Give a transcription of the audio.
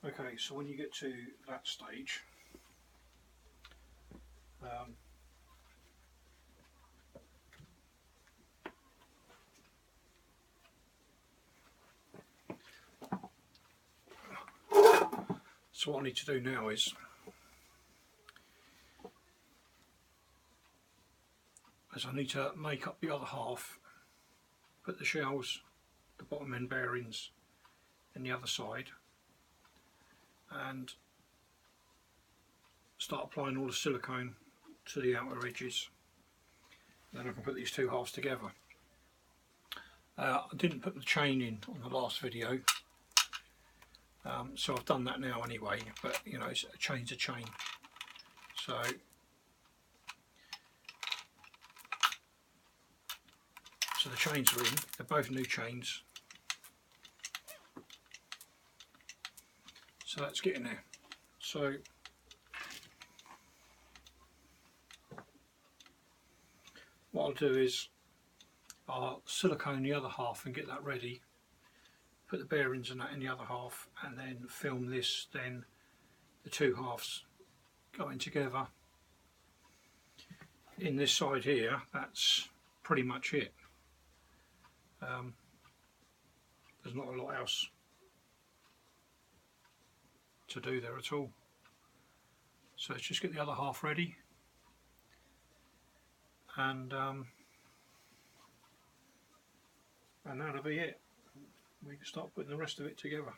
Okay, so when you get to that stage, so what I need to do now is I need to make up the other half, put the shells, the bottom end bearings in the other side, and start applying all the silicone to the outer edges. Then I can put these two halves together. I didn't put the chain in on the last video, so I've done that now anyway, but you know, a chain's a chain. So the chains are in, they're both new chains. So let's get in there. So what I'll do is I'll silicone the other half and get that ready, put the bearings and that in the other half, and then film this, then the two halves going together. In this side here, that's pretty much it. There's not a lot else to do there at all. So let's just get the other half ready, and that'll be it. We can start putting the rest of it together.